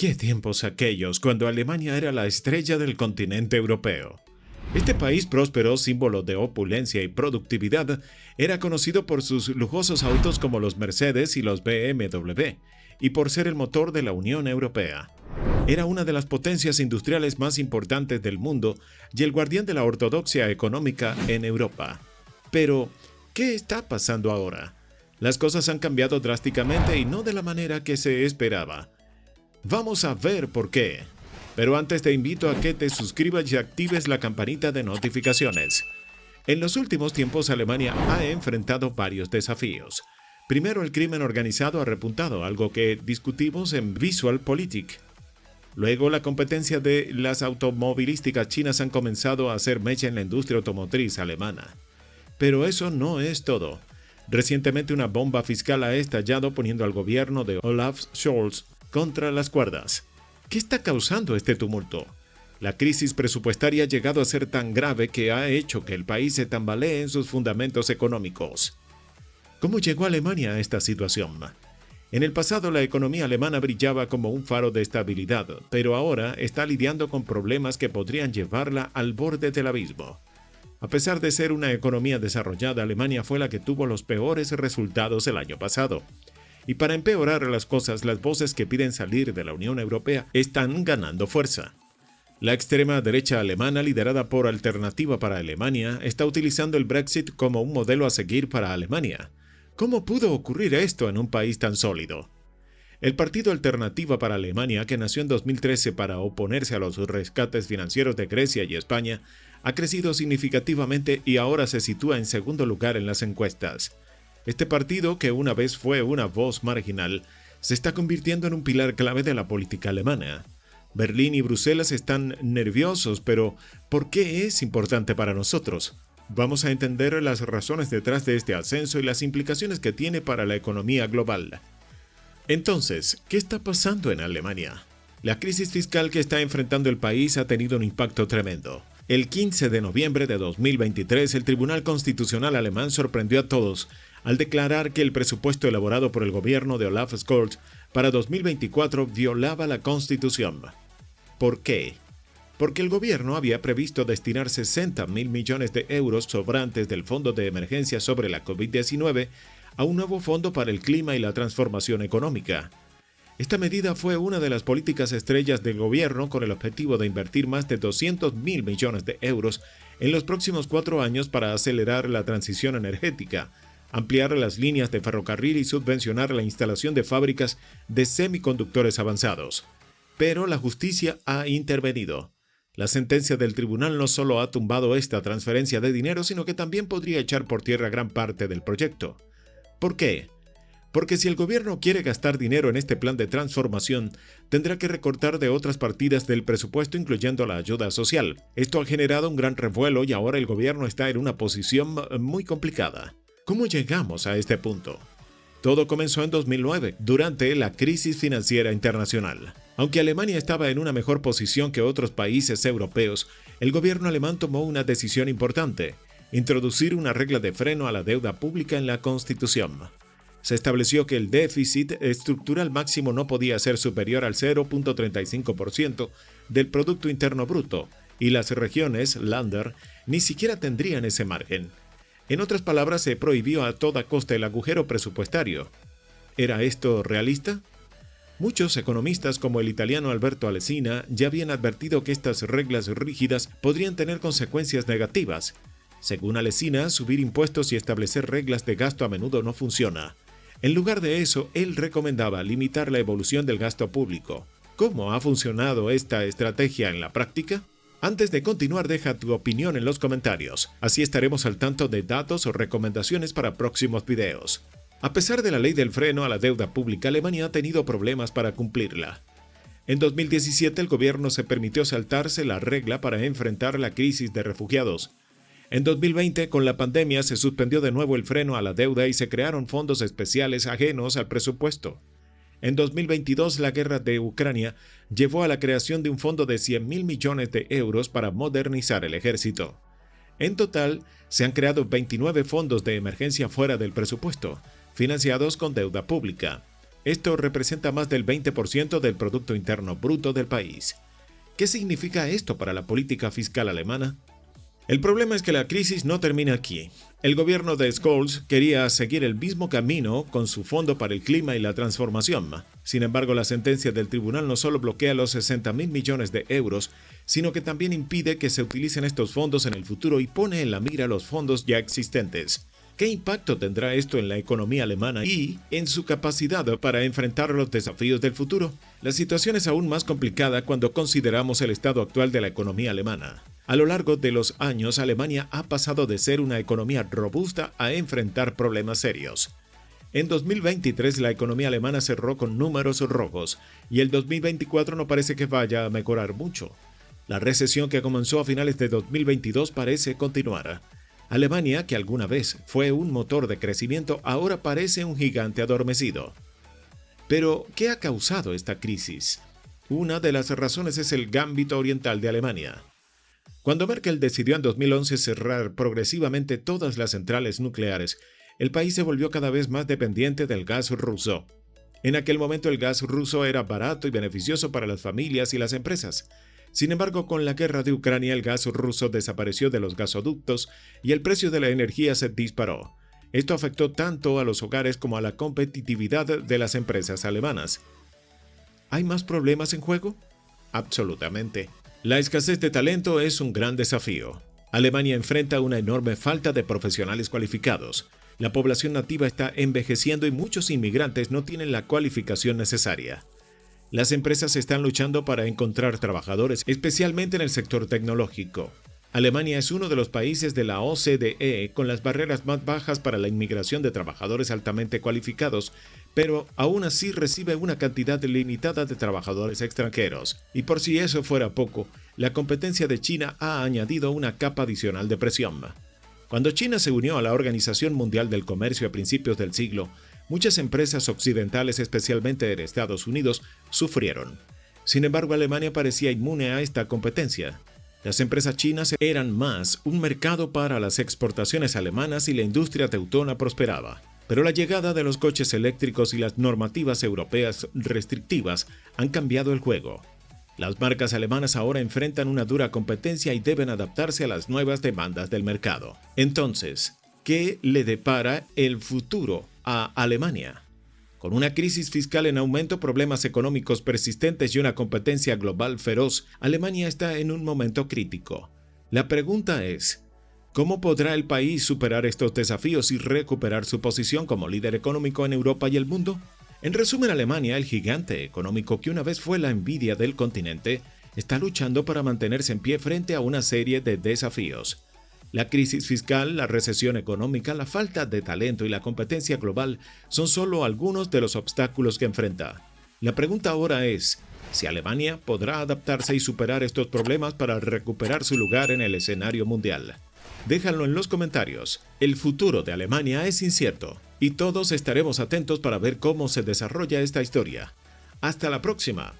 Qué tiempos aquellos cuando Alemania era la estrella del continente europeo. Este país próspero, símbolo de opulencia y productividad, era conocido por sus lujosos autos como los Mercedes y los BMW, y por ser el motor de la Unión Europea. Era una de las potencias industriales más importantes del mundo y el guardián de la ortodoxia económica en Europa. Pero, ¿qué está pasando ahora? Las cosas han cambiado drásticamente y no de la manera que se esperaba. Vamos a ver por qué. Pero antes te invito a que te suscribas y actives la campanita de notificaciones. En los últimos tiempos Alemania ha enfrentado varios desafíos. Primero, el crimen organizado ha repuntado, algo que discutimos en VisualPolitik. Luego, la competencia de las automovilísticas chinas han comenzado a hacer mecha en la industria automotriz alemana. Pero eso no es todo. Recientemente una bomba fiscal ha estallado poniendo al gobierno de Olaf Scholz contra las cuerdas. ¿Qué está causando este tumulto? La crisis presupuestaria ha llegado a ser tan grave que ha hecho que el país se tambalee en sus fundamentos económicos. ¿Cómo llegó Alemania a esta situación? En el pasado la economía alemana brillaba como un faro de estabilidad, pero ahora está lidiando con problemas que podrían llevarla al borde del abismo. A pesar de ser una economía desarrollada, Alemania fue la que tuvo los peores resultados el año pasado. Y para empeorar las cosas, las voces que piden salir de la Unión Europea están ganando fuerza. La extrema derecha alemana, liderada por Alternativa para Alemania, está utilizando el Brexit como un modelo a seguir para Alemania. ¿Cómo pudo ocurrir esto en un país tan sólido? El Partido Alternativa para Alemania, que nació en 2013 para oponerse a los rescates financieros de Grecia y España, ha crecido significativamente y ahora se sitúa en segundo lugar en las encuestas. Este partido, que una vez fue una voz marginal, se está convirtiendo en un pilar clave de la política alemana. Berlín y Bruselas están nerviosos, pero ¿por qué es importante para nosotros? Vamos a entender las razones detrás de este ascenso y las implicaciones que tiene para la economía global. Entonces, ¿qué está pasando en Alemania? La crisis fiscal que está enfrentando el país ha tenido un impacto tremendo. El 15 de noviembre de 2023, el Tribunal Constitucional alemán sorprendió a todos al declarar que el presupuesto elaborado por el gobierno de Olaf Scholz para 2024 violaba la Constitución. ¿Por qué? Porque el gobierno había previsto destinar 60.000 millones de euros sobrantes del Fondo de Emergencia sobre la COVID-19 a un nuevo fondo para el clima y la transformación económica. Esta medida fue una de las políticas estrellas del gobierno con el objetivo de invertir más de 200.000 millones de euros en los próximos 4 años para acelerar la transición energética, ampliar las líneas de ferrocarril y subvencionar la instalación de fábricas de semiconductores avanzados. Pero la justicia ha intervenido. La sentencia del tribunal no solo ha tumbado esta transferencia de dinero, sino que también podría echar por tierra gran parte del proyecto. ¿Por qué? Porque si el gobierno quiere gastar dinero en este plan de transformación, tendrá que recortar de otras partidas del presupuesto, incluyendo la ayuda social. Esto ha generado un gran revuelo y ahora el gobierno está en una posición muy complicada. ¿Cómo llegamos a este punto? Todo comenzó en 2009, durante la crisis financiera internacional. Aunque Alemania estaba en una mejor posición que otros países europeos, el gobierno alemán tomó una decisión importante: introducir una regla de freno a la deuda pública en la Constitución. Se estableció que el déficit estructural máximo no podía ser superior al 0.35% del Producto Interno Bruto, y las regiones, Länder, ni siquiera tendrían ese margen. En otras palabras, se prohibió a toda costa el agujero presupuestario. ¿Era esto realista? Muchos economistas, como el italiano Alberto Alesina, ya habían advertido que estas reglas rígidas podrían tener consecuencias negativas. Según Alesina, subir impuestos y establecer reglas de gasto a menudo no funciona. En lugar de eso, él recomendaba limitar la evolución del gasto público. ¿Cómo ha funcionado esta estrategia en la práctica? Antes de continuar, deja tu opinión en los comentarios. Así estaremos al tanto de datos o recomendaciones para próximos videos. A pesar de la ley del freno a la deuda pública, Alemania ha tenido problemas para cumplirla. En 2017, el gobierno se permitió saltarse la regla para enfrentar la crisis de refugiados. En 2020, con la pandemia, se suspendió de nuevo el freno a la deuda y se crearon fondos especiales ajenos al presupuesto. En 2022, la guerra de Ucrania llevó a la creación de un fondo de 100.000 millones de euros para modernizar el ejército. En total, se han creado 29 fondos de emergencia fuera del presupuesto, financiados con deuda pública. Esto representa más del 20% del Producto Interno Bruto del país. ¿Qué significa esto para la política fiscal alemana? El problema es que la crisis no termina aquí. El gobierno de Scholz quería seguir el mismo camino con su Fondo para el Clima y la Transformación. Sin embargo, la sentencia del tribunal no solo bloquea los 60.000 millones de euros, sino que también impide que se utilicen estos fondos en el futuro y pone en la mira los fondos ya existentes. ¿Qué impacto tendrá esto en la economía alemana y en su capacidad para enfrentar los desafíos del futuro? La situación es aún más complicada cuando consideramos el estado actual de la economía alemana. A lo largo de los años, Alemania ha pasado de ser una economía robusta a enfrentar problemas serios. En 2023 la economía alemana cerró con números rojos y el 2024 no parece que vaya a mejorar mucho. La recesión que comenzó a finales de 2022 parece continuar. Alemania, que alguna vez fue un motor de crecimiento, ahora parece un gigante adormecido. Pero, ¿qué ha causado esta crisis? Una de las razones es el gambito oriental de Alemania. Cuando Merkel decidió en 2011 cerrar progresivamente todas las centrales nucleares, el país se volvió cada vez más dependiente del gas ruso. En aquel momento el gas ruso era barato y beneficioso para las familias y las empresas. Sin embargo, con la guerra de Ucrania, el gas ruso desapareció de los gasoductos y el precio de la energía se disparó. Esto afectó tanto a los hogares como a la competitividad de las empresas alemanas. ¿Hay más problemas en juego? Absolutamente. La escasez de talento es un gran desafío. Alemania enfrenta una enorme falta de profesionales cualificados. La población nativa está envejeciendo y muchos inmigrantes no tienen la cualificación necesaria. Las empresas están luchando para encontrar trabajadores, especialmente en el sector tecnológico. Alemania es uno de los países de la OCDE con las barreras más bajas para la inmigración de trabajadores altamente cualificados, pero aún así recibe una cantidad limitada de trabajadores extranjeros. Y por si eso fuera poco, la competencia de China ha añadido una capa adicional de presión. Cuando China se unió a la Organización Mundial del Comercio a principios del siglo, muchas empresas occidentales, especialmente en Estados Unidos, sufrieron. Sin embargo, Alemania parecía inmune a esta competencia. Las empresas chinas eran más un mercado para las exportaciones alemanas y la industria teutona prosperaba. Pero la llegada de los coches eléctricos y las normativas europeas restrictivas han cambiado el juego. Las marcas alemanas ahora enfrentan una dura competencia y deben adaptarse a las nuevas demandas del mercado. Entonces, ¿qué le depara el futuro a Alemania? Con una crisis fiscal en aumento, problemas económicos persistentes y una competencia global feroz, Alemania está en un momento crítico. La pregunta es, ¿cómo podrá el país superar estos desafíos y recuperar su posición como líder económico en Europa y el mundo? En resumen, Alemania, el gigante económico que una vez fue la envidia del continente, está luchando para mantenerse en pie frente a una serie de desafíos. La crisis fiscal, la recesión económica, la falta de talento y la competencia global son solo algunos de los obstáculos que enfrenta. La pregunta ahora es, si Alemania podrá adaptarse y superar estos problemas para recuperar su lugar en el escenario mundial. Déjalo en los comentarios. El futuro de Alemania es incierto y todos estaremos atentos para ver cómo se desarrolla esta historia. Hasta la próxima.